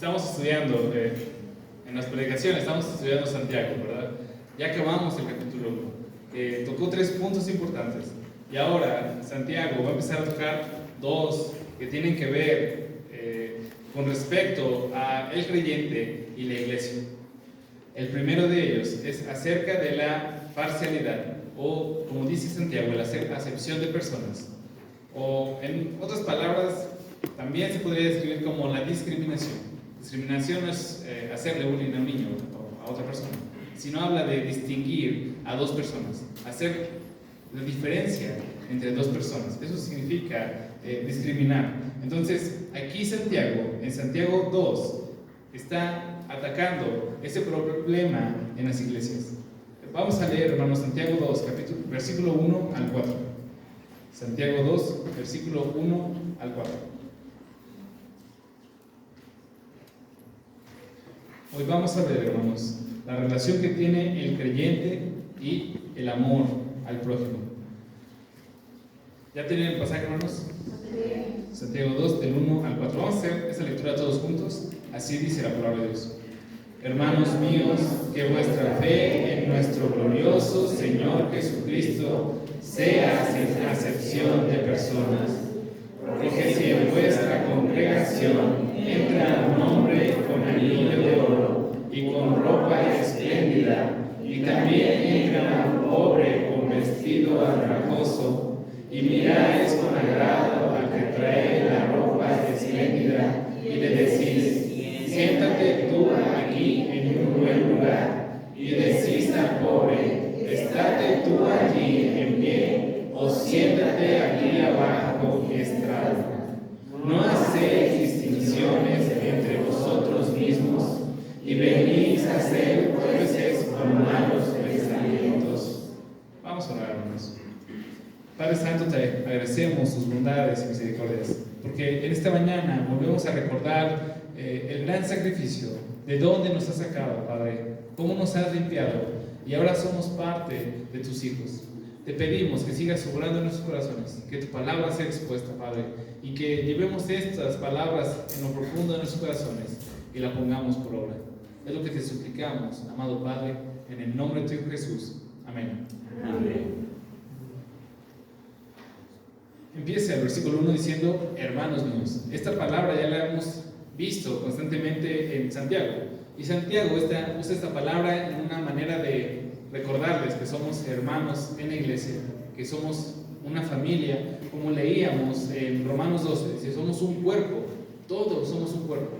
Estamos estudiando, en las predicaciones, estamos estudiando Santiago, ¿verdad? Ya acabamos el capítulo 1. Tocó 3 puntos importantes. Y ahora Santiago va a empezar a tocar 2 que tienen que ver con respecto al creyente y la iglesia. El primero de ellos es acerca de la parcialidad, o como dice Santiago, la acepción de personas. O en otras palabras, también se podría describir como la discriminación. Discriminación no es hacerle bullying a un niño o a otra persona, sino habla de distinguir a 2 personas, hacer la diferencia entre 2 personas. Eso significa discriminar. Entonces, aquí Santiago, en Santiago 2, está atacando ese problema en las iglesias. Vamos a leer, hermanos, Santiago 2, versículo 1 al 4. Santiago 2, versículo 1 al 4. Hoy vamos a ver, hermanos, la relación que tiene el creyente y el amor al prójimo. ¿Ya tienen el pasaje, hermanos? Santiago 2, del 1 al 4. Vamos a hacer esa lectura todos juntos. Así dice la palabra de Dios. Hermanos míos, que vuestra fe en nuestro glorioso Señor Jesucristo sea sin acepción de personas. Porque si en vuestra congregación entra un hombre con anillo de oro y con ropa espléndida, y también entra un pobre con vestido andrajoso, y miráis con agrado al que trae la ropa espléndida, y le decís: siéntate tú aquí en un buen lugar, y decís al pobre: estate tú allí en pie, o siéntate aquí abajo y estrada. No hacéis distinciones entre vosotros mismos, y venís a ser jueces con malos pensamientos. Vamos a orar, hermanos. Padre Santo, te agradecemos tus bondades y misericordias, porque en esta mañana volvemos a recordar el gran sacrificio, de dónde nos has sacado, Padre, cómo nos has limpiado, y ahora somos parte de tus hijos. Te pedimos que sigas obrando en nuestros corazones, que tu palabra sea expuesta, Padre, y que llevemos estas palabras en lo profundo de nuestros corazones y la pongamos por obra. Es lo que te suplicamos, amado Padre, en el nombre de tu Hijo Jesús. Amén. Amén. Empieza el versículo 1 diciendo: hermanos míos. Esta palabra ya la hemos visto constantemente en Santiago, y Santiago usa esta palabra en una manera de recordarles que somos hermanos en la iglesia, que somos una familia, como leíamos en Romanos 12, dice: somos un cuerpo, todos somos un cuerpo.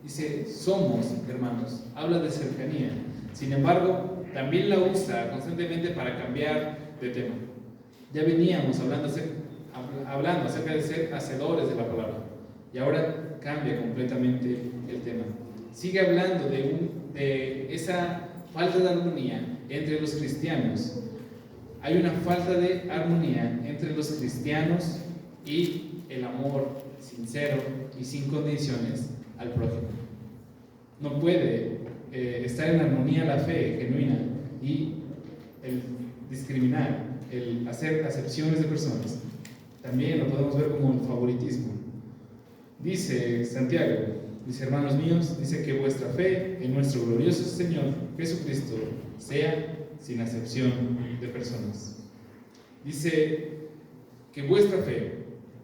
Dice: somos hermanos, habla de cercanía. Sin embargo, también la usa constantemente para cambiar de tema. Ya veníamos hablando acerca de ser hacedores de la palabra, y ahora cambia completamente el tema. Sigue hablando de esa falta de armonía entre los cristianos. Hay una falta de armonía entre los cristianos y el amor sincero y sin condiciones al prójimo. No puede estar en armonía la fe genuina y el discriminar, el hacer acepciones de personas. También lo podemos ver como el favoritismo. Dice Santiago, dice: hermanos míos, dice que vuestra fe en nuestro glorioso Señor Jesucristo sea sin acepción de personas. Dice que vuestra fe,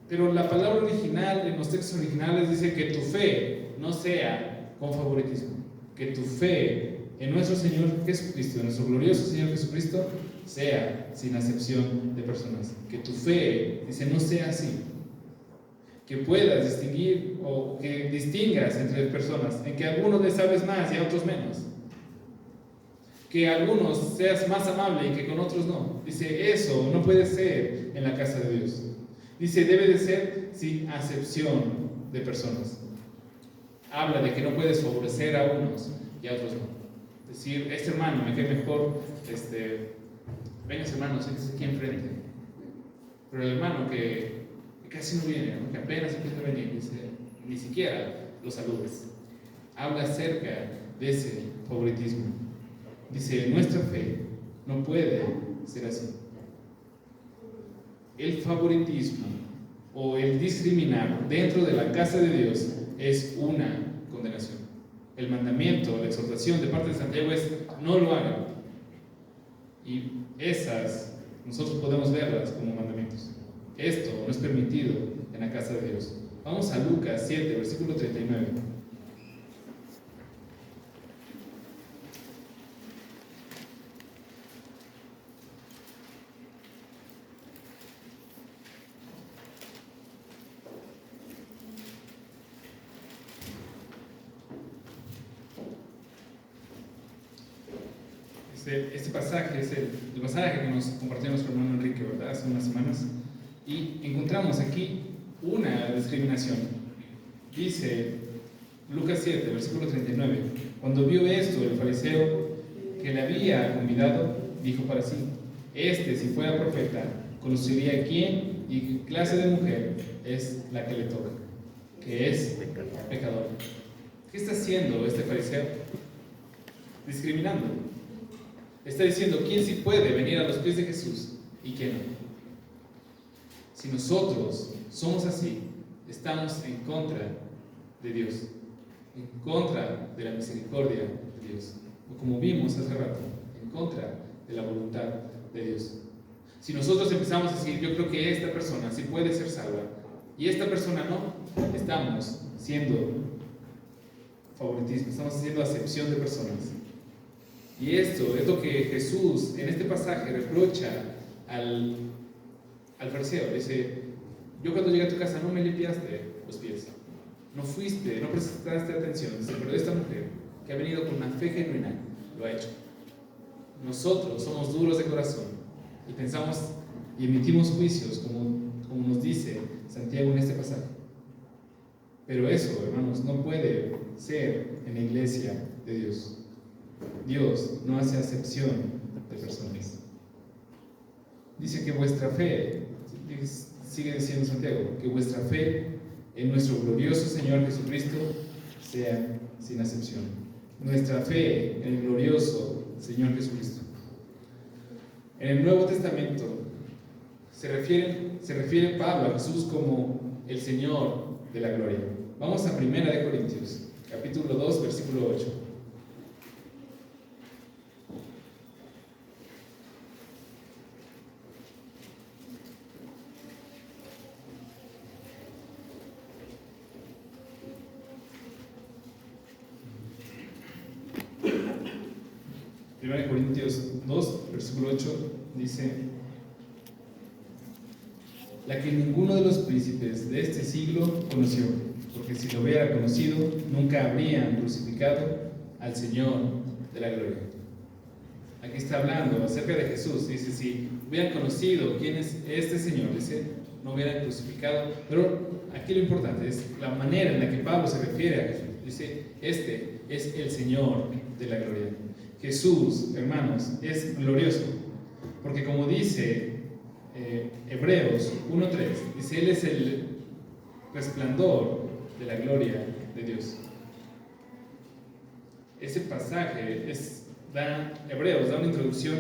pero la palabra original, en los textos originales, dice que tu fe no sea con favoritismo, que tu fe en nuestro Señor Jesucristo, en nuestro glorioso Señor Jesucristo, sea sin acepción de personas. Que tu fe, dice, no sea así. Que puedas distinguir o que distingas entre personas, en que a algunos les sabes más y a otros menos. Que a algunos seas más amable y que con otros no. Dice: eso no puede ser en la casa de Dios. Dice: debe de ser sin acepción de personas. Habla de que no puedes favorecer a unos y a otros no. Decir: este hermano me cae mejor, venga hermano, siéntese aquí enfrente. Pero el hermano que casi no viene, ¿no? Que apenas empieza a venir, dice: ni siquiera lo saludes. Habla acerca de ese favoritismo. Dice: nuestra fe no puede ser así. El favoritismo o el discriminar dentro de la casa de Dios es una condenación. El mandamiento, la exhortación de parte de Santiago es: no lo hagan. Y esas nosotros podemos verlas como mandamientos. Esto no es permitido en la casa de Dios. Vamos a Lucas 7, versículo 39. Este pasaje es el pasaje que nos compartió nuestro hermano Enrique, ¿verdad? Hace unas semanas. Y encontramos aquí una discriminación. Dice Lucas 7, versículo 39. Cuando vio esto, el fariseo que le había convidado dijo para sí: si fuera profeta, conocería quién y qué clase de mujer es la que le toca, que es pecadora. ¿Qué está haciendo este fariseo? Discriminando. Está diciendo quién sí puede venir a los pies de Jesús y quién no. Si nosotros somos así, estamos en contra de Dios, en contra de la misericordia de Dios, o como vimos hace rato, en contra de la voluntad de Dios. Si nosotros empezamos a decir: yo creo que esta persona sí puede ser salva y esta persona no, estamos haciendo favoritismo, estamos haciendo acepción de personas. Y esto es lo que Jesús en este pasaje reprocha al fariseo. Dice: yo cuando llegué a tu casa no me limpiaste los pies, no fuiste, no prestaste atención. Dice: pero esta mujer que ha venido con una fe genuina lo ha hecho. Nosotros somos duros de corazón y pensamos y emitimos juicios como nos dice Santiago en este pasaje. Pero eso, hermanos, no puede ser en la iglesia de Dios. Dios no hace acepción de personas. Dice que vuestra fe, sigue diciendo Santiago, que vuestra fe en nuestro glorioso Señor Jesucristo sea sin acepción. Nuestra fe en el glorioso Señor Jesucristo. En el Nuevo Testamento se refiere Pablo a Jesús como el Señor de la gloria. Vamos a 1 Corintios, capítulo 2, versículo 8. Corintios 2, versículo 8 dice: la que ninguno de los príncipes de este siglo conoció, porque si lo hubiera conocido, nunca habrían crucificado al Señor de la gloria. Aquí está hablando acerca de Jesús. Dice: si hubieran conocido quién es este Señor, dice, no hubieran crucificado. Pero aquí lo importante es la manera en la que Pablo se refiere a Jesús. Dice: este es el Señor de la gloria. Jesús, hermanos, es glorioso, porque como dice Hebreos 1:3, dice: Él es el resplandor de la gloria de Dios. Ese pasaje Hebreos da una introducción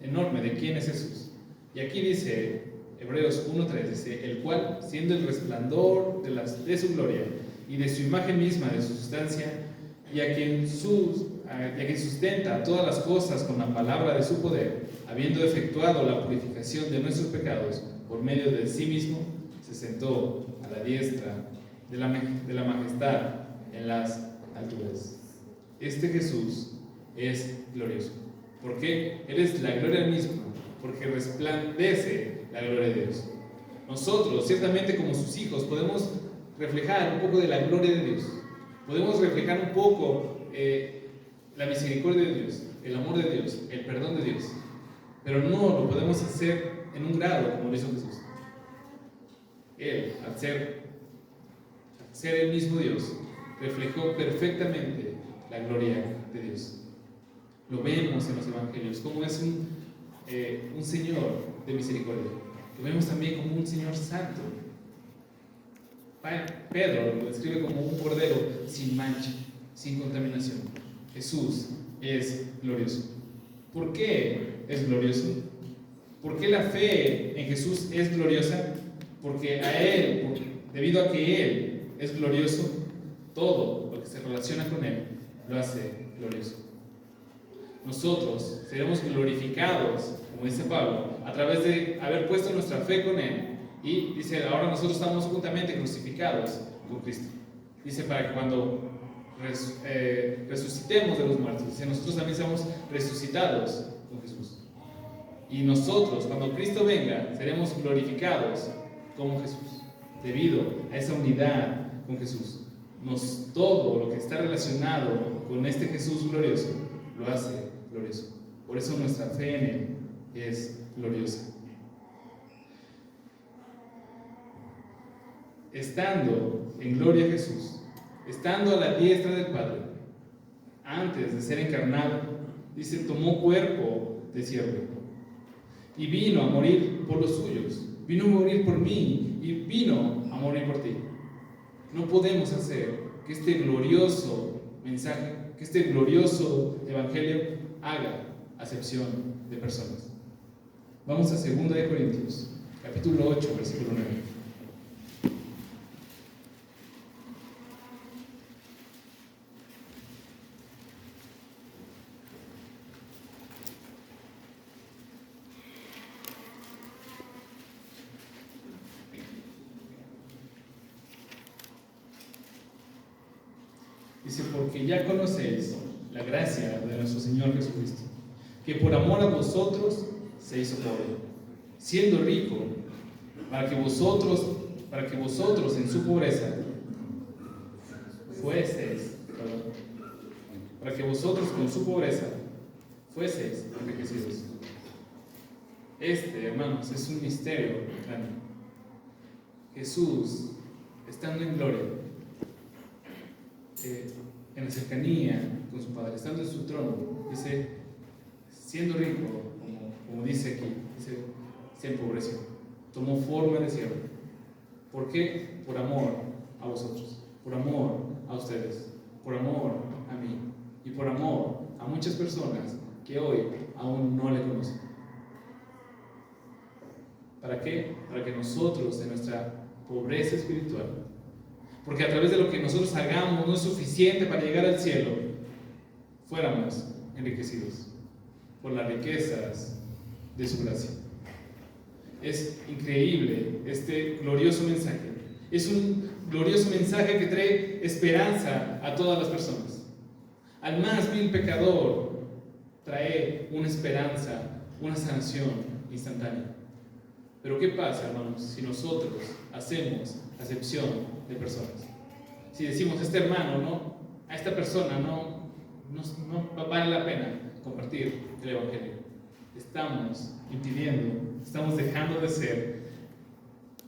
enorme de quién es Jesús. Y aquí dice Hebreos 1:3, dice: el cual, siendo el resplandor de su gloria y de su imagen misma, de su sustancia, y a quien sustenta todas las cosas con la palabra de su poder, habiendo efectuado la purificación de nuestros pecados por medio de sí mismo, se sentó a la diestra de la majestad en las alturas. Este Jesús es glorioso. ¿Por qué? Él es la gloria misma, porque resplandece la gloria de Dios. Nosotros, ciertamente como sus hijos, podemos reflejar un poco de la gloria de Dios. Podemos reflejar un poco la misericordia de Dios, el amor de Dios, el perdón de Dios. Pero no lo podemos hacer en un grado como lo hizo Jesús. Él, al ser el mismo Dios, reflejó perfectamente la gloria de Dios. Lo vemos en los evangelios, como es un Señor de misericordia. Lo vemos también como un Señor santo. Pedro lo describe como un cordero sin mancha, sin contaminación. Jesús es glorioso. ¿Por qué es glorioso? ¿Por qué la fe en Jesús es gloriosa? Porque a Él, debido a que Él es glorioso, todo lo que se relaciona con Él lo hace glorioso. Nosotros seremos glorificados, como dice Pablo, a través de haber puesto nuestra fe con Él. Y dice, ahora nosotros estamos juntamente crucificados con Cristo. Dice, para que cuando resucitemos de los muertos, dice, nosotros también seamos resucitados con Jesús. Y nosotros, cuando Cristo venga, seremos glorificados como Jesús, debido a esa unidad con Jesús. Todo lo que está relacionado con este Jesús glorioso lo hace glorioso. Por eso nuestra fe en Él es gloriosa. Estando en gloria Jesús, estando a la diestra del Padre, antes de ser encarnado, dice, tomó cuerpo de siervo y vino a morir por los suyos, vino a morir por mí y vino a morir por ti. No podemos hacer que este glorioso mensaje, que este glorioso evangelio haga acepción de personas. Vamos a 2 Corintios, capítulo 8, versículo 9. Dice, porque ya conocéis la gracia de nuestro Señor Jesucristo, que por amor a vosotros se hizo pobre, siendo rico, para que vosotros en su pobreza para que vosotros con su pobreza fueseis enriquecidos. Hermanos, es un misterio grande. Jesús, estando en gloria, en la cercanía con su Padre, estando en su trono, dice, siendo rico, como dice aquí, dice, se empobreció, tomó forma de siervo. ¿Por qué? Por amor a vosotros, por amor a ustedes, por amor a mí y por amor a muchas personas que hoy aún no le conocen. ¿Para qué? Para que nosotros, en nuestra pobreza espiritual, porque a través de lo que nosotros hagamos no es suficiente para llegar al cielo, fuéramos enriquecidos por las riquezas de su gracia. Es increíble este glorioso mensaje. Es un glorioso mensaje que trae esperanza a todas las personas. Al más vil pecador trae una esperanza, una sanación instantánea. Pero ¿qué pasa, hermanos, si nosotros hacemos acepción de personas? Si decimos, hermano, a esta persona no vale la pena compartir el Evangelio, estamos impidiendo, estamos dejando de ser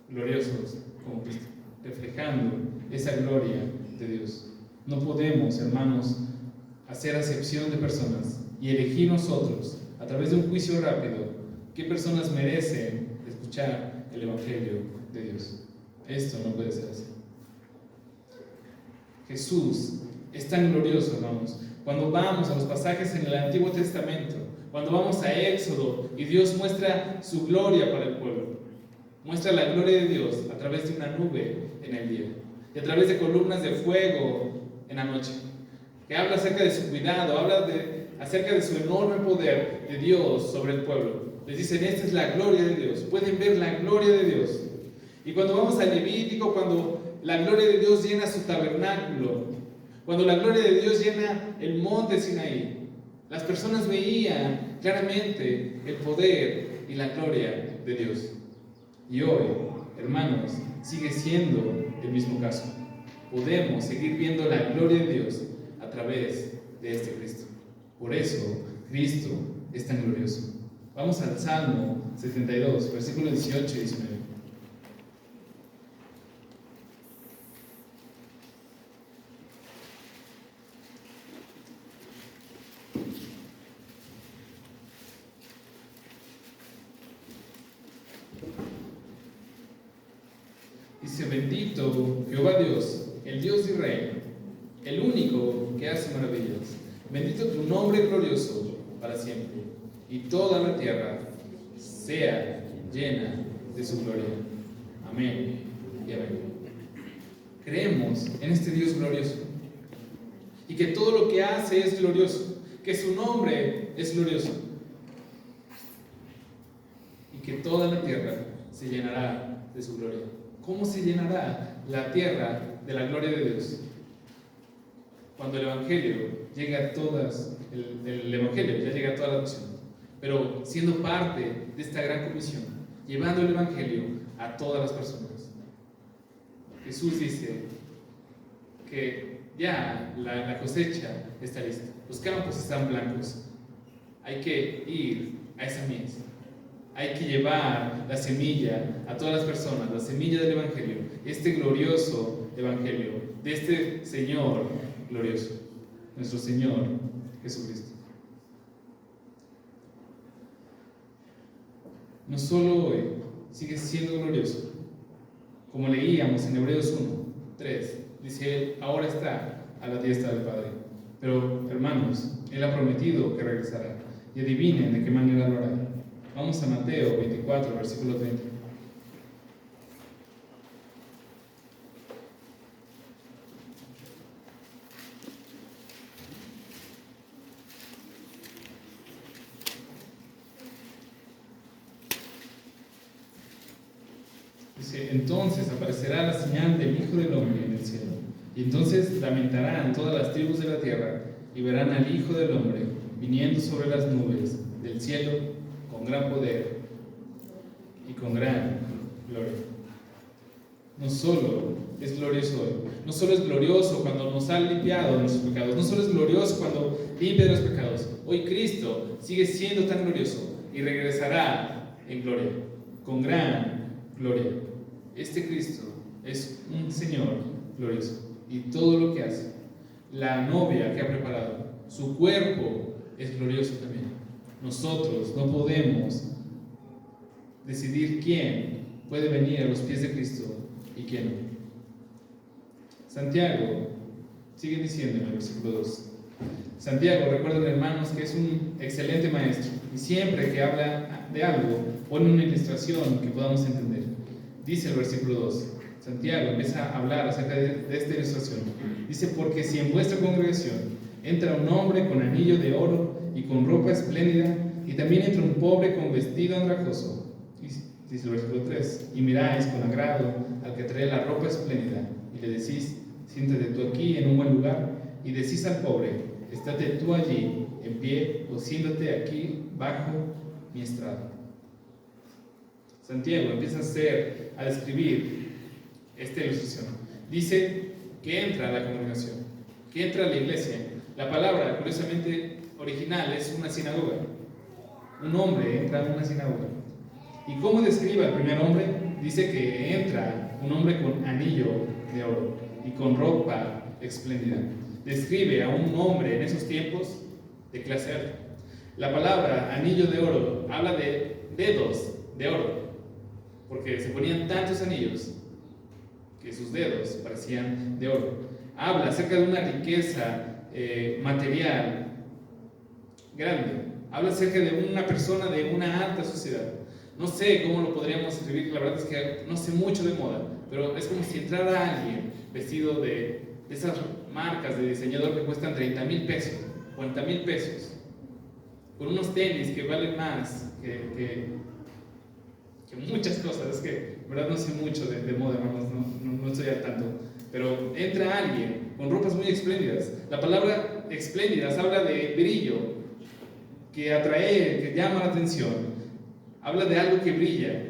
gloriosos como Cristo, reflejando esa gloria de Dios. No podemos, hermanos, hacer acepción de personas y elegir nosotros, a través de un juicio rápido, qué personas merecen escuchar el Evangelio de Dios. Esto no puede ser así. Jesús es tan glorioso, hermanos. Cuando vamos a los pasajes en el Antiguo Testamento, cuando vamos a Éxodo y Dios muestra su gloria para el pueblo, muestra la gloria de Dios a través de una nube en el día y a través de columnas de fuego en la noche, que habla acerca de su cuidado, acerca de su enorme poder de Dios sobre el pueblo. Les dicen, esta es la gloria de Dios. Pueden ver la gloria de Dios. Y cuando vamos al Levítico, cuando la gloria de Dios llena su tabernáculo, cuando la gloria de Dios llena el monte Sinaí, las personas veían claramente el poder y la gloria de Dios. Y hoy, hermanos, sigue siendo el mismo caso. Podemos seguir viendo la gloria de Dios a través de este Cristo. Por eso, Cristo es tan glorioso. Vamos al Salmo 72, versículos 18 y 19. Dice, bendito Jehová Dios, el Dios de Israel, el único que hace maravillas. Bendito tu nombre glorioso para siempre, y toda la tierra sea llena de su gloria. Amén y amén. creemos en este Dios glorioso y que todo lo que hace es glorioso, que su nombre es glorioso y que toda la tierra se llenará de su gloria. ¿Cómo se llenará la tierra de la gloria de Dios? Cuando el Evangelio llegue a todas, el Evangelio ya llega a todas las naciones, pero siendo parte de esta gran comisión, llevando el Evangelio a todas las personas. Jesús dice que ya la cosecha está lista, los campos están blancos, hay que ir a esa mies, hay que llevar la semilla a todas las personas, la semilla del Evangelio, este glorioso Evangelio, de este Señor glorioso, nuestro Señor Jesucristo. No solo hoy sigue siendo glorioso, como leíamos en Hebreos 1:3, dice Él, ahora está a la diestra del Padre. Pero, hermanos, Él ha prometido que regresará. Y adivinen de qué manera lo hará. Vamos a Mateo 24, versículo 30. Dice, entonces aparecerá la señal del Hijo del Hombre en el cielo. Y entonces lamentarán todas las tribus de la tierra y verán al Hijo del Hombre viniendo sobre las nubes del cielo con gran poder y con gran gloria. No solo es glorioso hoy, no solo es glorioso cuando nos ha limpiado de nuestros pecados, no solo es glorioso cuando limpia de los pecados. Hoy Cristo sigue siendo tan glorioso y regresará en gloria, con gran gloria. Este Cristo es un Señor glorioso y todo lo que hace, la novia que ha preparado, su cuerpo es glorioso también. Nosotros no podemos decidir quién puede venir a los pies de Cristo y quién no. Santiago sigue diciendo en el versículo 2. Santiago, recuerden hermanos, que es un excelente maestro y siempre que habla de algo pone una ilustración que podamos entender. Dice el versículo 2, Santiago empieza a hablar acerca de esta ilustración. Dice, porque si en vuestra congregación entra un hombre con anillo de oro y con ropa espléndida, y también entra un pobre con vestido andrajoso, dice el versículo 3, y miráis con agrado al que trae la ropa espléndida, y le decís, siéntate tú aquí en un buen lugar, y decís al pobre, estate tú allí en pie, o siéntate aquí bajo mi estrado. Santiago empieza a describir esta ilustración. Dice que entra a la congregación, que entra a la iglesia. La palabra, curiosamente, original es una sinagoga. Un hombre entra a una sinagoga. ¿Y cómo describe al primer hombre? Dice que entra un hombre con anillo de oro y con ropa espléndida. Describe a un hombre en esos tiempos de clase alta. La palabra anillo de oro habla de dedos de oro, porque se ponían tantos anillos que sus dedos parecían de oro. Habla acerca de una riqueza material grande. Habla acerca de una persona de una alta sociedad. No sé cómo lo podríamos escribir, la verdad es que no sé mucho de moda, pero es como si entrara alguien vestido de esas marcas de diseñador que cuestan 30,000 pesos, 40,000 pesos, con unos tenis que valen más que muchas cosas. Es que, en verdad, no sé mucho de moda, hermanos, no estoy al tanto. Pero entra alguien con ropas muy espléndidas. La palabra espléndidas habla de brillo, que atrae, que llama la atención. Habla de algo que brilla.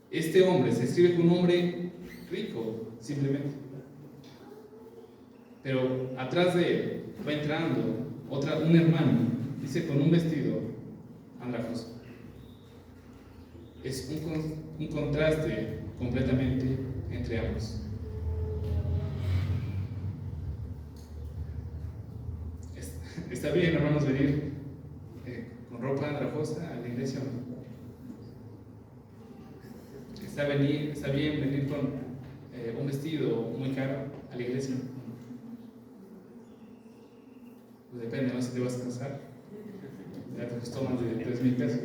Este hombre se escribe como un hombre rico, simplemente. Pero atrás de él va entrando un hermano, dice, con un vestido andrajoso. Es un contraste completamente entre ambos. ¿Está bien, hermanos, venir con ropa andrajosa a la iglesia o no? ¿Está bien venir con un vestido muy caro a la iglesia? Pues depende, no sé si te vas a casar. Ya te costó más de 3,000 pesos.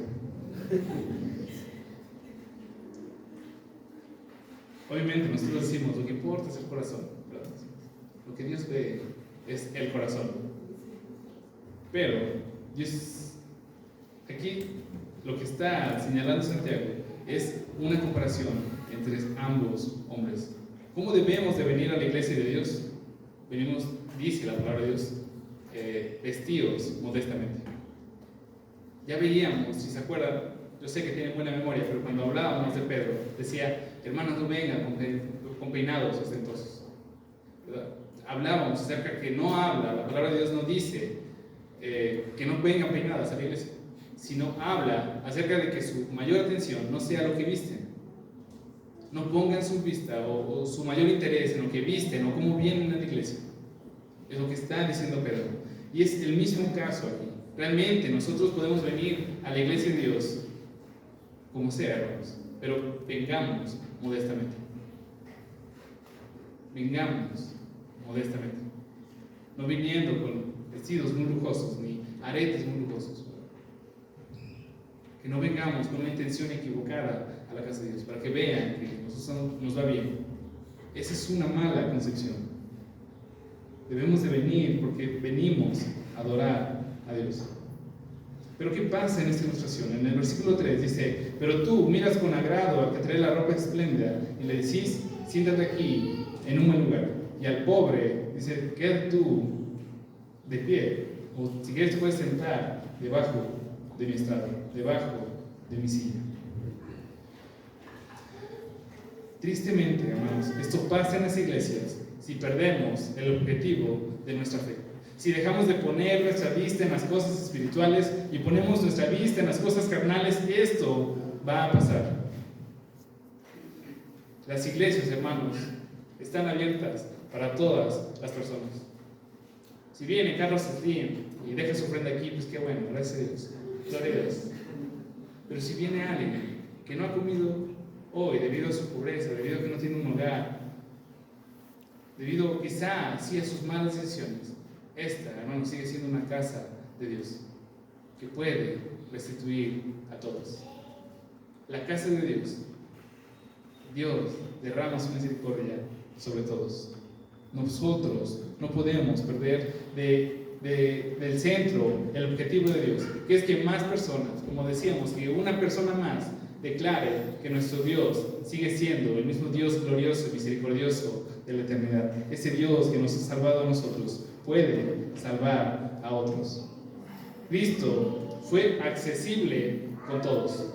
Obviamente nosotros decimos, lo que importa es el corazón, ¿verdad? Lo que Dios ve es el corazón. Pero aquí lo que está señalando Santiago es una comparación entre ambos hombres. ¿Cómo debemos de venir a la iglesia de Dios? Venimos, dice la palabra de Dios, vestidos modestamente. Ya veíamos, si se acuerdan, yo sé que tienen buena memoria, pero cuando hablábamos de Pedro, decía, hermanos, no vengan con peinados ostentosos, ¿verdad? Hablábamos acerca que no habla, la palabra de Dios no dice que no vengan peinadas a la iglesia, sino habla acerca de que su mayor atención no sea lo que visten. No pongan su vista o su mayor interés en lo que visten o cómo vienen a la iglesia. Es lo que está diciendo Pedro. Y es el mismo caso aquí. Realmente nosotros podemos venir a la iglesia de Dios como sea, hermanos, pero vengamos modestamente. Vengamos modestamente. No viniendo con vestidos muy lujosos ni aretes muy lujosos. Que no vengamos con una intención equivocada a la casa de Dios, para que vean que nosotros nos va bien. Esa es una mala concepción. Debemos de venir porque venimos a adorar a Dios. Pero ¿qué pasa en esta ilustración? En el versículo 3 dice, pero tú miras con agrado al que trae la ropa espléndida y le decís, siéntate aquí en un buen lugar. Y al pobre dice, queda tú de pie, o si quieres te puedes sentar debajo de mi estrado, debajo de mi silla. Tristemente, hermanos, esto pasa en las iglesias si perdemos el objetivo de nuestra fe. Si dejamos de poner nuestra vista en las cosas espirituales y ponemos nuestra vista en las cosas carnales, esto va a pasar. Las iglesias, hermanos, están abiertas para todas las personas. Si viene Carlos Slim y deja su ofrenda aquí, pues qué bueno, gracias a Dios, gloria a Dios. Pero si viene alguien que no ha comido hoy debido a su pobreza, debido a que no tiene un hogar, debido quizá sí a sus malas decisiones, esta, hermano, sigue siendo una casa de Dios que puede restituir a todos. La casa de Dios, Dios derrama su misericordia sobre todos. Nosotros no podemos perder del centro el objetivo de Dios, que es que más personas, como decíamos, que una persona más declare que nuestro Dios sigue siendo el mismo Dios glorioso y misericordioso de la eternidad. Ese Dios que nos ha salvado a nosotros puede salvar a otros. Cristo fue accesible con todos.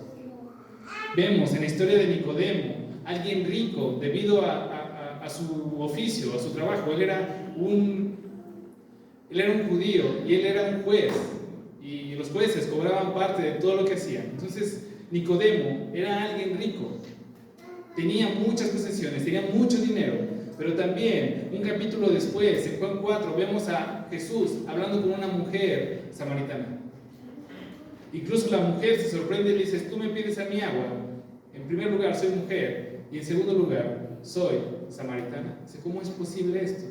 Vemos en la historia de Nicodemo, alguien rico debido a su oficio, a su trabajo. Él era un judío y él era un juez, y los jueces cobraban parte de todo lo que hacían. Entonces Nicodemo era alguien rico, tenía muchas posesiones, tenía mucho dinero, pero también un capítulo después, en Juan 4, vemos a Jesús hablando con una mujer samaritana. Incluso la mujer se sorprende y le dice, tú me pides a mí agua. En primer lugar, soy mujer, y en segundo lugar, soy samaritana. ¿Cómo es posible esto?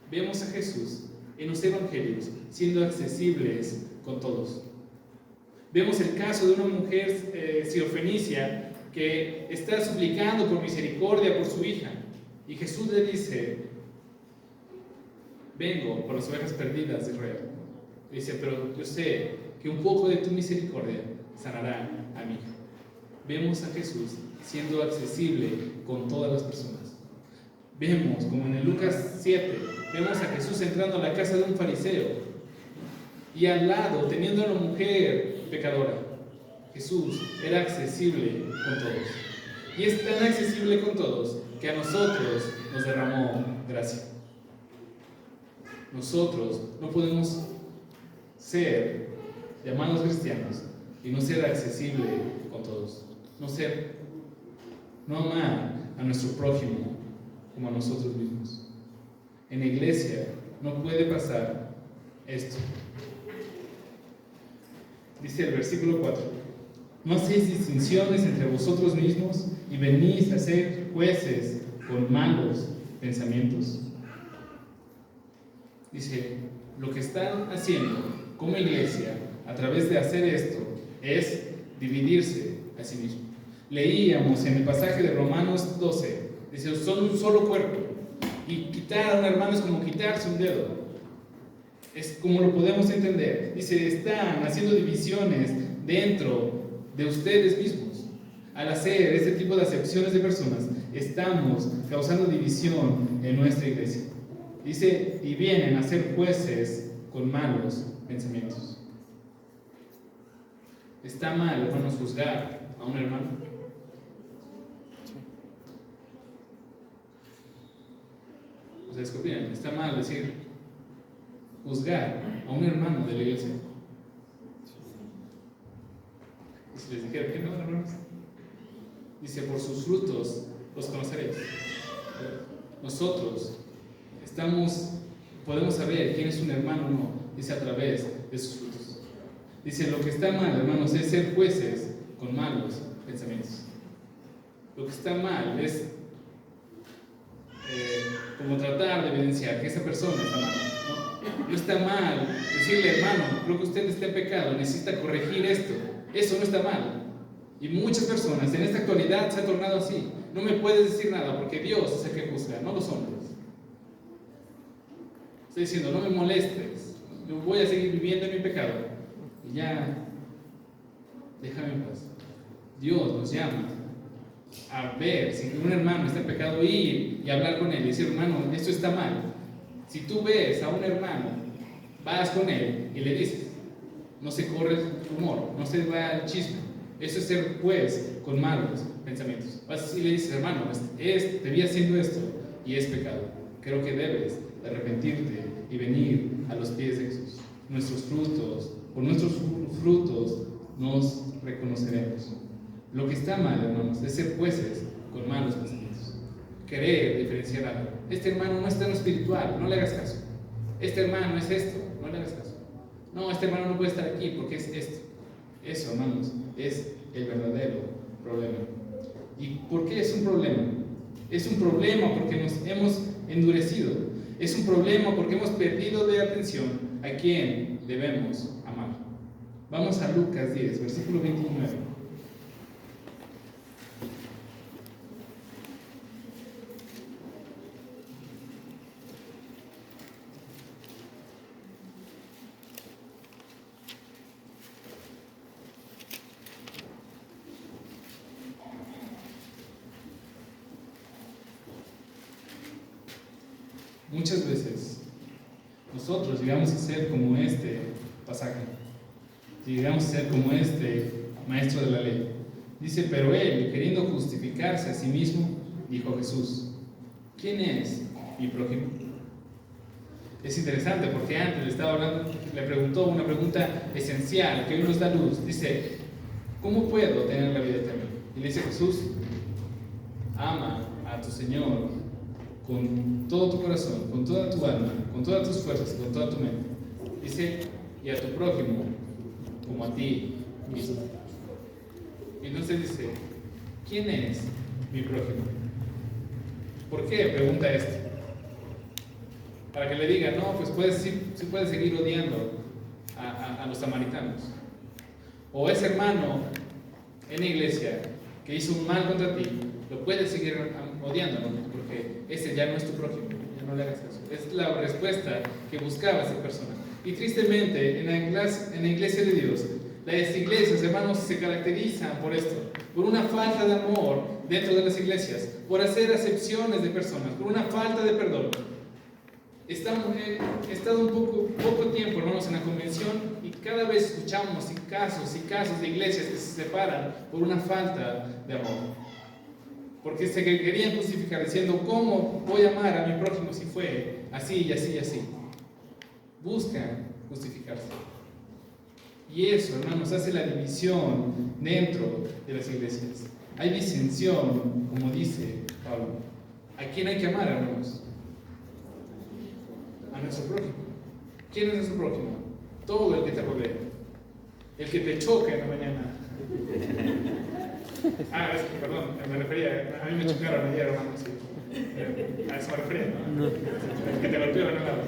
Vemos a Jesús en los evangelios siendo accesibles con todos. Vemos el caso de una mujer sirofenicia que está suplicando por misericordia por su hija, y Jesús le dice, vengo por las ovejas perdidas de Israel. Le dice, pero yo sé que un poco de tu misericordia sanará a mi hija. Vemos a Jesús siendo accesible con todas las personas. Vemos, como en el Lucas 7, vemos a Jesús entrando a la casa de un fariseo y al lado, teniendo a una mujer pecadora. Jesús era accesible con todos. Y es tan accesible con todos que a nosotros nos derramó gracia. Nosotros no podemos ser llamados cristianos y no ser accesible con todos. No amar a nuestro prójimo como a nosotros mismos. En la iglesia no puede pasar esto. Dice el versículo 4, no hacéis distinciones entre vosotros mismos y venís a ser jueces con malos pensamientos. Dice, lo que están haciendo como iglesia a través de hacer esto es dividirse a sí mismo. Leíamos en el pasaje de Romanos 12 Dice, son un solo cuerpo. Y quitar a un hermano es como quitarse un dedo. Es como lo podemos entender. Dice, están haciendo divisiones dentro de ustedes mismos. Al hacer este tipo de acepciones de personas, estamos causando división en nuestra iglesia. Dice, y vienen a ser jueces con malos pensamientos. ¿Está mal, hermanos, juzgar a un hermano? ¿Ustedes qué opinan? ¿Está mal decir juzgar a un hermano de la iglesia? ¿Y si les dijera que no, hermanos? Dice, por sus frutos los conoceréis. Nosotros podemos saber quién es un hermano o no, dice a través de sus frutos. Dice, lo que está mal, hermanos, es ser jueces con malos pensamientos. Lo que está mal es como tratar de evidenciar que esa persona está mal, ¿no? No está mal decirle, hermano, creo que usted está en pecado, necesita corregir esto. Eso no está mal. Y muchas personas en esta actualidad se ha tornado así. No me puedes decir nada porque Dios es el que juzga, no los hombres. Estoy diciendo, no me molestes, yo voy a seguir viviendo en mi pecado. Y ya, déjame en paz. Dios nos llama a ver si un hermano está en pecado, ir y hablar con él y decir, hermano, esto está mal. Si tú ves a un hermano, vas con él y le dices, no se corre el rumor, no se va el chisme. Eso es ser juez con malos pensamientos. Vas y le dices, hermano, te vi haciendo esto y es pecado. Creo que debes de arrepentirte y venir a los pies de Jesús. Por nuestros frutos nos reconoceremos. Lo que está mal, hermanos, es ser jueces con malos pensamientos. Querer diferenciar algo. Este hermano no está en lo espiritual, no le hagas caso. Este hermano es esto, no le hagas caso. No, este hermano no puede estar aquí porque es esto. Eso, hermanos, es el verdadero problema. ¿Y por qué es un problema? Es un problema porque nos hemos endurecido. Es un problema porque hemos perdido de atención a quien debemos amar. Vamos a Lucas 10, versículo 29. Muchas veces nosotros llegamos a ser como este pasaje, llegamos a ser como este maestro de la ley. Dice, pero él, queriendo justificarse a sí mismo, dijo a Jesús, ¿quién es mi prójimo? Es interesante porque antes le preguntó una pregunta esencial que hoy nos da luz. Dice, ¿cómo puedo tener la vida eterna? Y le dice Jesús, ama a tu Señor con todo tu corazón, con toda tu alma, con todas tus fuerzas, con toda tu mente. Dice, y a tu prójimo como a ti mismo. Y entonces dice, ¿quién es mi prójimo? ¿Por qué? Pregunta esto. Para que le diga, no, pues puedes seguir odiando a los samaritanos. O ese hermano en la iglesia que hizo un mal contra ti, lo puedes seguir odiando, ¿no? Porque ese ya no es tu prójimo, ya no le hagas caso. Es la respuesta que buscaba esa persona. Y tristemente, en la iglesia de Dios, las iglesias, hermanos, se caracterizan por esto, por una falta de amor dentro de las iglesias, por hacer acepciones de personas, por una falta de perdón. He estado un poco tiempo, hermanos, en la convención y cada vez escuchamos casos de iglesias que se separan por una falta de amor. Porque se querían justificar diciendo, ¿cómo voy a amar a mi prójimo si fue así y así y así? Buscan justificarse. Y eso, hermanos, hace la división dentro de las iglesias. Hay disensión, como dice Pablo. ¿A quién hay que amar, hermanos? A nuestro prójimo. ¿Quién es nuestro prójimo? Todo el que te rodea. El que te choca en la mañana. Perdón, me refería, a mí me chocaron ayer, hermano, sí. A eso me refería, ¿no? El que te golpeó en el lado.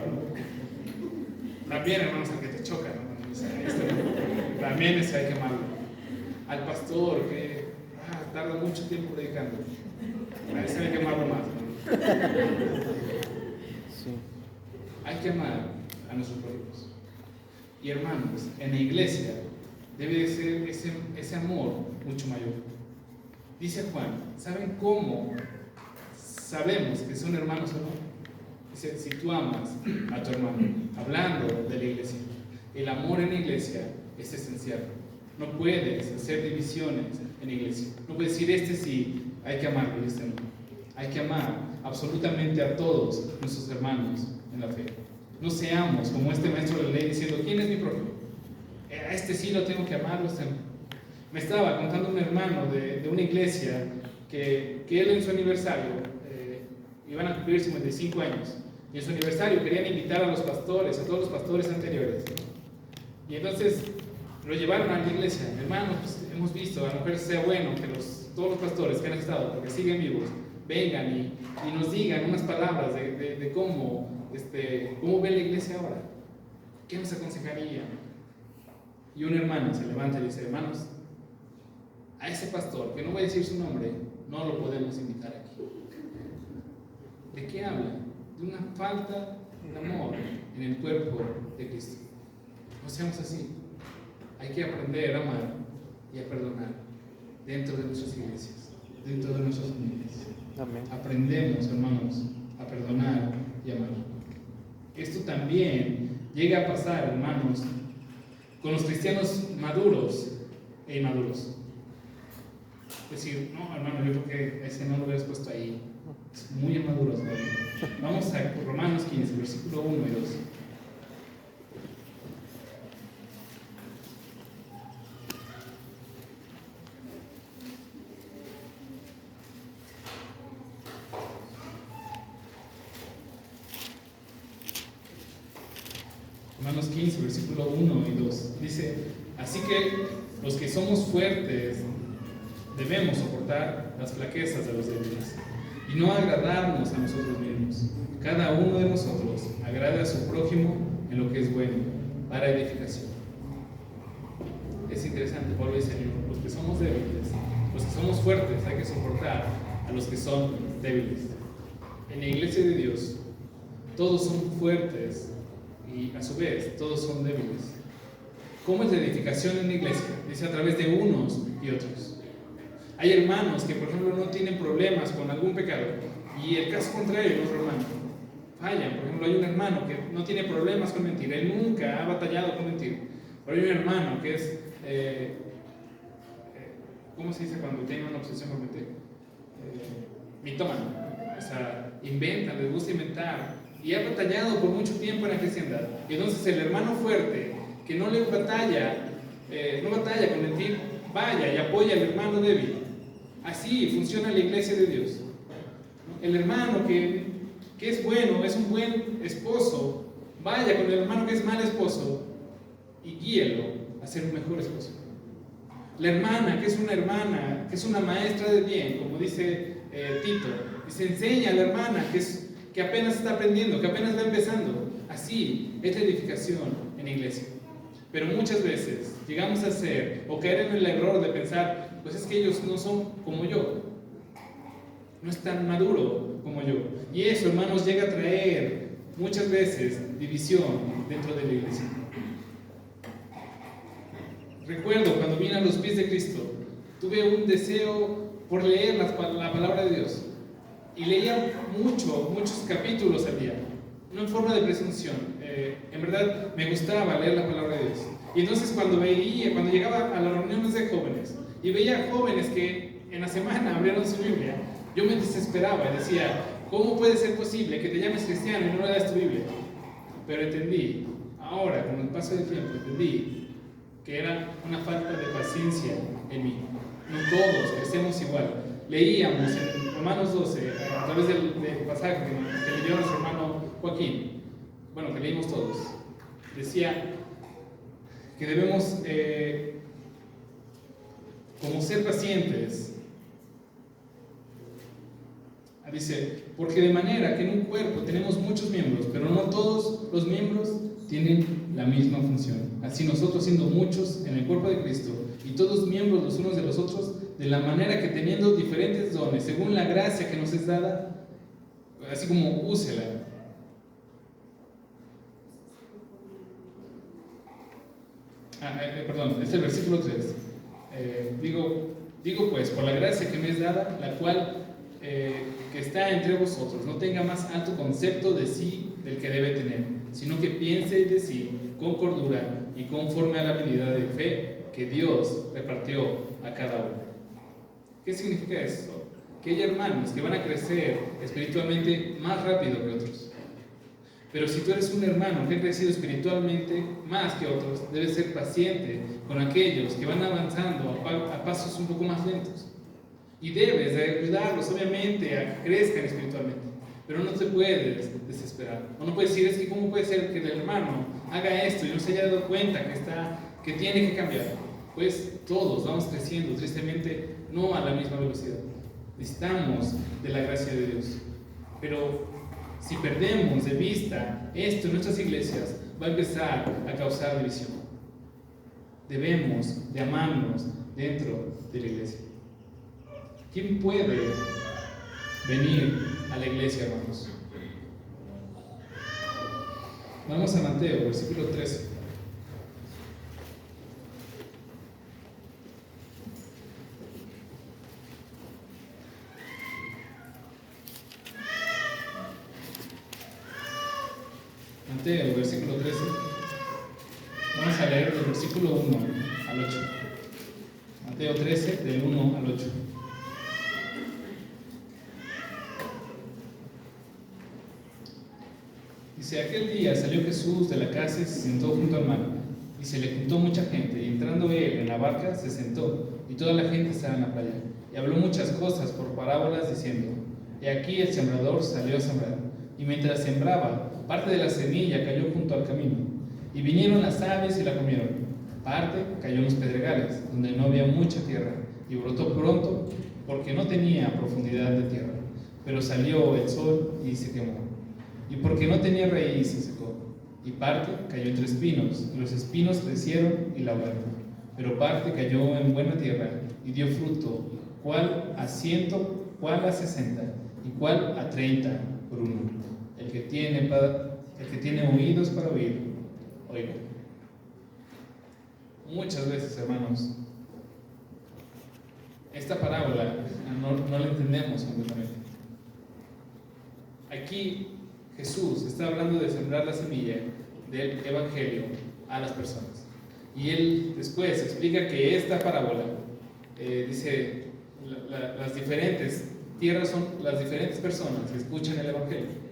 También, hermanos, el que te choca, ¿no? O sea, también ese hay que amarlo. Al pastor que tarda mucho tiempo predicando. Ahí se hay que amarlo más. Sí. Hay que amar a nuestros prójimos. Y hermanos, en la iglesia debe de ser ese amor mucho mayor. Dice Juan, ¿saben cómo sabemos que son hermanos o no? Dice, si tú amas a tu hermano, hablando de la iglesia, el amor en la iglesia es esencial. No puedes hacer divisiones en la iglesia. No puedes decir, este sí, hay que amarlo y este no. Hay que amar absolutamente a todos nuestros hermanos en la fe. No seamos como este maestro de la ley diciendo, ¿quién es mi prójimo? A este sí lo tengo que amar, a este no. Me estaba contando un hermano de una iglesia que él en su aniversario iban a cumplir 55 años. Y en su aniversario querían invitar a los pastores, a todos los pastores anteriores. Y entonces lo llevaron a la iglesia. Hermanos, pues, hemos visto, a lo mejor sea bueno que todos los pastores que han estado, porque siguen vivos, vengan y nos digan unas palabras de cómo ven la iglesia ahora. ¿Qué nos aconsejarían? Y un hermano se levanta y dice, hermanos, a ese pastor, que no voy a decir su nombre, no lo podemos invitar aquí. ¿De qué habla? De una falta de amor en el cuerpo de Cristo. No seamos así. Hay que aprender a amar y a perdonar dentro de nuestras iglesias, dentro de nuestras familias. Amén. Aprendemos, hermanos, a perdonar y amar. Esto también llega a pasar, hermanos, con los cristianos maduros e inmaduros. Es decir, no, hermano, yo creo que ese no lo hubieras puesto ahí. Es muy inmaduro, ¿no? Vamos a Romanos 15, versículo 1 y 2. Romanos 15, versículo 1 y 2. Dice, así que los que somos fuertes debemos soportar las flaquezas de los débiles y no agradarnos a nosotros mismos. Cada uno de nosotros agrade a su prójimo en lo que es bueno, para edificación. Es interesante, Pablo dice, los que somos débiles, los que somos fuertes, hay que soportar a los que son débiles. En la iglesia de Dios, todos son fuertes y a su vez todos son débiles. ¿Cómo es la edificación en la iglesia? Dice a través de unos y otros. Hay hermanos que, por ejemplo, no tienen problemas con algún pecado y el caso contrario, el otro hermano fallan. Por ejemplo, hay un hermano que no tiene problemas con mentir, él nunca ha batallado con mentir. Pero hay un hermano que es, ¿cómo se dice cuando tiene una obsesión por mentir? Mitómano. O sea, inventa, les gusta inventar y ha batallado por mucho tiempo en la cristiandad. Y entonces el hermano fuerte, que no batalla con mentir, vaya y apoya al hermano débil. Así funciona la iglesia de Dios. El hermano que es bueno, es un buen esposo, vaya con el hermano que es mal esposo y guíelo a ser un mejor esposo. La hermana que es una maestra de bien, como dice Tito, y se enseña a la hermana que apenas está aprendiendo, que apenas va empezando. Así es la edificación en la iglesia. Pero muchas veces llegamos a hacer o caer en el error de pensar, pues es que ellos no son como yo, no es tan maduro como yo. Y eso, hermanos, llega a traer muchas veces división dentro de la iglesia. Recuerdo cuando vine a los pies de Cristo, tuve un deseo por leer la palabra de Dios y leía muchos capítulos al día, no en forma de presunción. En verdad me gustaba leer la palabra de Dios. Y entonces cuando llegaba a las reuniones de jóvenes y veía jóvenes que en la semana abrieron su Biblia, yo me desesperaba y decía, ¿cómo puede ser posible que te llames cristiano y no leas tu Biblia? Pero entendí, ahora con el paso del tiempo, entendí que era una falta de paciencia en mí. No todos crecemos igual. Leíamos en Romanos 12, a través del pasaje que leyó nuestro hermano Joaquín, bueno, que leímos todos, decía que debemos como ser pacientes. Dice, porque de manera que en un cuerpo tenemos muchos miembros, pero no todos los miembros tienen la misma función. Así nosotros, siendo muchos en el cuerpo de Cristo y todos miembros los unos de los otros, de la manera que teniendo diferentes dones, según la gracia que nos es dada, así como úsela. Perdón, es el versículo 3. Digo pues, por la gracia que me es dada, la cual que está entre vosotros, no tenga más alto concepto de sí del que debe tener, sino que piense de sí con cordura y conforme a la habilidad de fe que Dios repartió a cada uno. ¿Qué significa esto? Que hay hermanos que van a crecer espiritualmente más rápido que otros. Pero si tú eres un hermano que ha crecido espiritualmente más que otros, debes ser paciente con aquellos que van avanzando a pasos un poco más lentos. Y debes de ayudarlos, obviamente, a que crezcan espiritualmente. Pero no te puedes desesperar. O no puedes decir, es que ¿cómo puede ser que el hermano haga esto y no se haya dado cuenta que tiene que cambiar? Pues todos vamos creciendo, tristemente, no a la misma velocidad. Necesitamos de la gracia de Dios. Pero si perdemos de vista esto en nuestras iglesias, va a empezar a causar división. Debemos de amarnos dentro de la iglesia. ¿Quién puede venir a la iglesia, hermanos? Vamos a Mateo, versículo 13. Mateo, versículo 13. Vamos a leer del versículo 1 al 8. Mateo 13, del 1 al 8. Dice, aquel día salió Jesús de la casa y se sentó junto al mar, y se le juntó mucha gente, y entrando él en la barca se sentó, y toda la gente estaba en la playa, y habló muchas cosas por parábolas diciendo, y aquí el sembrador salió a sembrar, y mientras sembraba, parte de la semilla cayó junto al camino, y vinieron las aves y la comieron, parte cayó en los pedregales, donde no había mucha tierra, y brotó pronto, porque no tenía profundidad de tierra, pero salió el sol y se quemó. Y porque no tenía raíz se secó, y parte cayó entre espinos, y los espinos crecieron y la ahogaron. Pero parte cayó en buena tierra, y dio fruto, cuál a 100, cuál a 60, y cuál a 30 por uno. El que tiene oídos para oír, oiga. Muchas veces, hermanos, esta parábola no la entendemos completamente. Aquí Jesús está hablando de sembrar la semilla del Evangelio a las personas. Y él después explica que esta parábola dice las diferentes tierras son las diferentes personas que escuchan el Evangelio.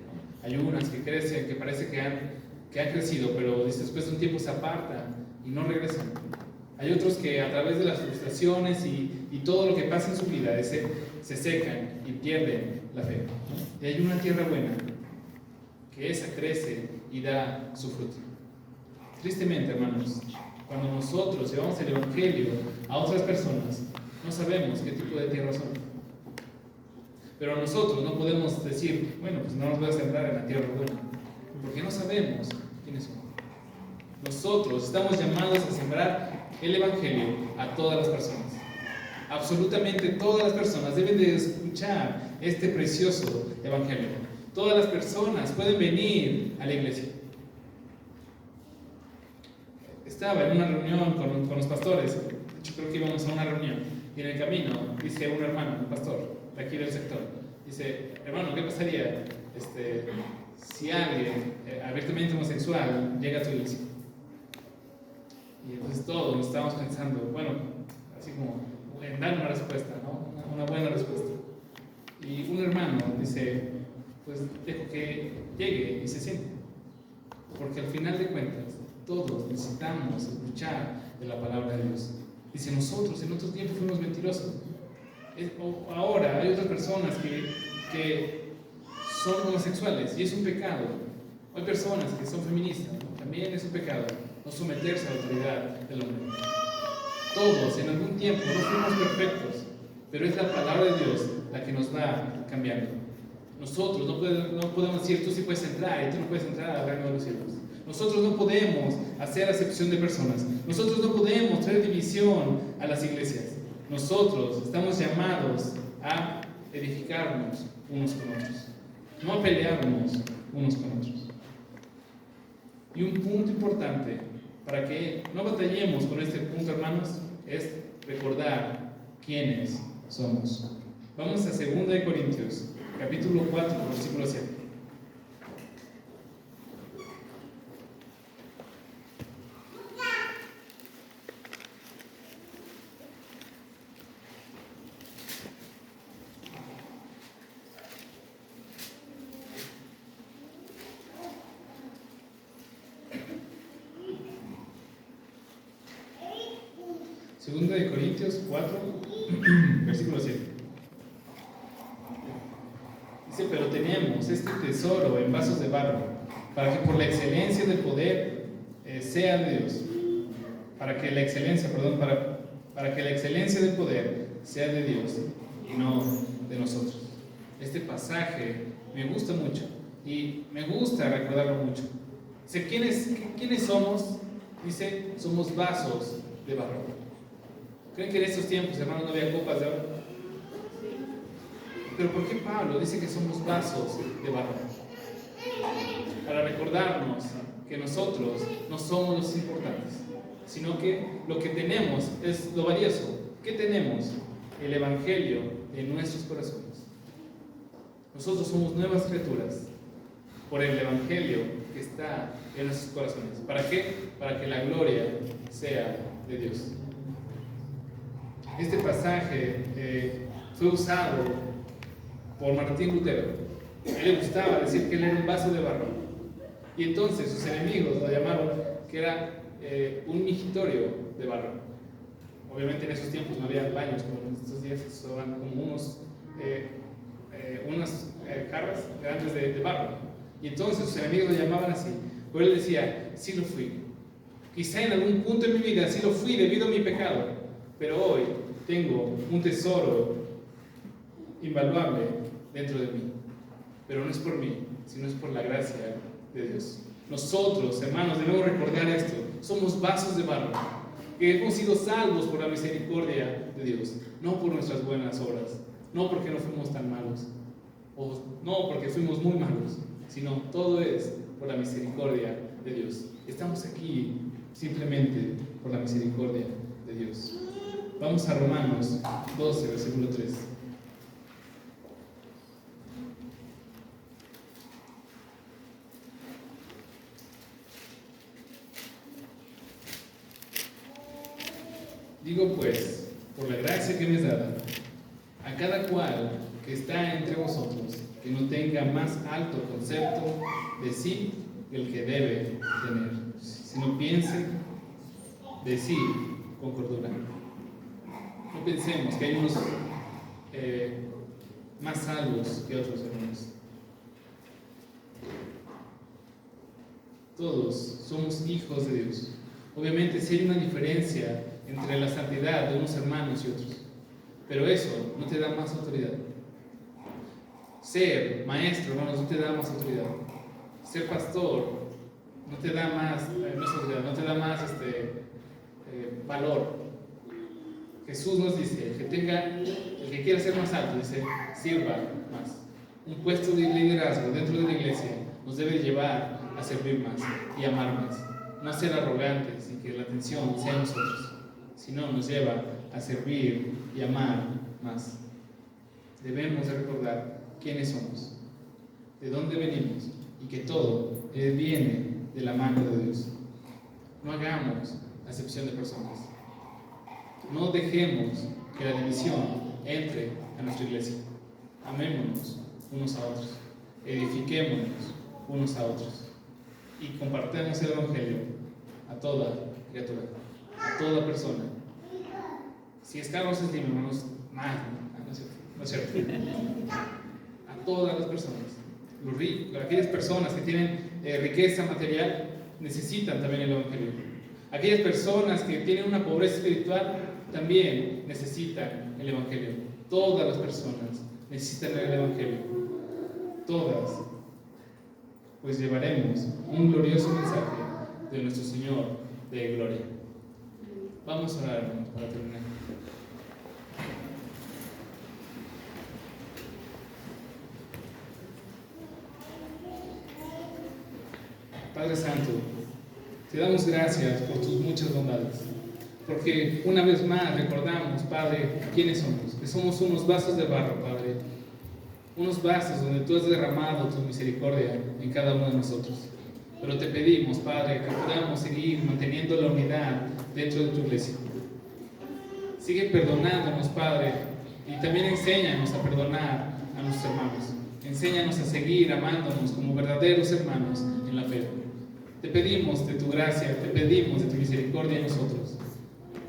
Hay unas que crecen, que parece que han crecido, pero después de un tiempo se apartan y no regresan. Hay otros que a través de las frustraciones y todo lo que pasa en su vida se secan y pierden la fe. Y hay una tierra buena, que esa crece y da su fruto. Tristemente, hermanos, cuando nosotros llevamos el Evangelio a otras personas, no sabemos qué tipo de tierra son. Pero nosotros no podemos decir, bueno, pues no nos voy a sembrar en la tierra buena, porque no sabemos quiénes son. Nosotros estamos llamados a sembrar el Evangelio a todas las personas. Absolutamente todas las personas deben de escuchar este precioso Evangelio. Todas las personas pueden venir a la iglesia. Estaba en una reunión con los pastores. Yo creo que íbamos a una reunión. Y en el camino dice un hermano, un pastor de aquí del sector, dice, hermano, ¿qué pasaría si alguien abiertamente homosexual llega a tu iglesia? Y entonces todos nos estábamos pensando, bueno, así como en dar una respuesta, ¿no? Una buena respuesta. Y un hermano dice, pues dejo que llegue y se siente. Porque al final de cuentas, todos necesitamos escuchar de la palabra de Dios. Dice, nosotros en otro tiempo fuimos mentirosos. Ahora hay otras personas que son homosexuales y es un pecado. Hay personas que son feministas, ¿no? También es un pecado no someterse a la autoridad del hombre. Todos en algún tiempo no fuimos perfectos, pero es la palabra de Dios la que nos va cambiando. Nosotros no podemos decir, tú sí puedes entrar y tú no puedes entrar al reino de los cielos. Nosotros no podemos hacer acepción de personas. Nosotros no podemos traer división a las iglesias. Nosotros estamos llamados a edificarnos unos con otros, no a pelearnos unos con otros. Y un punto importante para que no batallemos con este punto, hermanos, es recordar quiénes somos. Vamos a 2 de Corintios, capítulo 4, versículo 7. Segunda de Corintios 4, versículo 7. Dice, pero tenemos este tesoro en vasos de barro, para que por la excelencia del poder sea de Dios. Para que la excelencia del poder sea de Dios y no de nosotros. Este pasaje me gusta mucho y me gusta recordarlo mucho. Dice, ¿quiénes somos? Dice, somos vasos de barro. ¿Creen que en estos tiempos, hermanos, no había copas de oro? Pero ¿por qué Pablo dice que somos vasos de barro? Para recordarnos que nosotros no somos los importantes, sino que lo que tenemos es lo valioso. ¿Qué tenemos? El Evangelio en nuestros corazones. Nosotros somos nuevas criaturas por el Evangelio que está en nuestros corazones. ¿Para qué? Para que la gloria sea de Dios. Este pasaje fue usado por Martín Lutero. A él le gustaba decir que él era un vaso de barro. Y entonces sus enemigos lo llamaron que era un migitorio de barro. Obviamente en esos tiempos no había baños como en estos días, usaban como unas jarras grandes de barro. Y entonces sus enemigos lo llamaban así. Pero él decía, sí lo fui. Quizá en algún punto de mi vida sí lo fui debido a mi pecado. Pero hoy tengo un tesoro invaluable dentro de mí. Pero no es por mí, sino es por la gracia de Dios. Nosotros, hermanos, debemos recordar esto. Somos vasos de barro, que hemos sido salvos por la misericordia de Dios, no por nuestras buenas obras, no porque no fuimos tan malos, o no porque fuimos muy malos, sino todo es por la misericordia de Dios. Estamos aquí simplemente por la misericordia de Dios. Vamos a Romanos 12, versículo 3. Digo pues, por la gracia que me es dada, a cada cual que está entre vosotros, que no tenga más alto concepto de sí que el que debe tener, sino piense de sí con cordura. No pensemos que hay unos más salvos que otros, hermanos. Todos somos hijos de Dios. Obviamente sí hay una diferencia entre la santidad de unos hermanos y otros, pero eso no te da más autoridad. Ser maestro, hermanos, no te da más autoridad. Ser pastor no te da más, no te da más valor. Jesús nos dice, el que quiera ser más alto, dice, sirva más. Un puesto de liderazgo dentro de la iglesia nos debe llevar a servir más y amar más. No ser arrogantes y que la atención sea nosotros, sino nos lleva a servir y amar más. Debemos de recordar quiénes somos, de dónde venimos y que todo viene de la mano de Dios. No hagamos acepción de personas. No dejemos que la división entre a nuestra iglesia. Amémonos unos a otros, edifiquémonos unos a otros y compartamos el Evangelio a toda criatura, a toda persona. Si es Carlos Slim, hermanos, más, no es cierto. A todas las personas, los ricos, aquellas personas que tienen riqueza material, necesitan también el Evangelio. Aquellas personas que tienen una pobreza espiritual también necesitan el Evangelio. Todas las personas necesitan el Evangelio. Todas. Pues llevaremos un glorioso mensaje de nuestro Señor de gloria. Vamos a orar, hermanos, para terminar. Padre Santo, te damos gracias por tus muchas bondades, porque una vez más recordamos, Padre, quiénes somos, que somos unos vasos de barro, Padre, unos vasos donde tú has derramado tu misericordia en cada uno de nosotros. Pero te pedimos, Padre, que podamos seguir manteniendo la unidad dentro de tu iglesia. Sigue perdonándonos, Padre, y también enséñanos a perdonar a nuestros hermanos. Enséñanos a seguir amándonos como verdaderos hermanos en la fe. Te pedimos de tu gracia, te pedimos de tu misericordia en nosotros.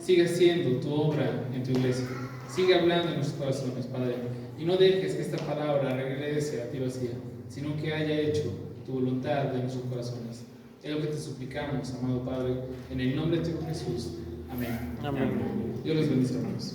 Sigue haciendo tu obra en tu iglesia. Sigue hablando en nuestros corazones, Padre. Y no dejes que esta palabra regrese a ti vacía, sino que haya hecho tu voluntad de nuestros corazones. Es lo que te suplicamos, amado Padre, en el nombre de tu Jesús. Amén. Amén. Dios los bendiga, hermanos.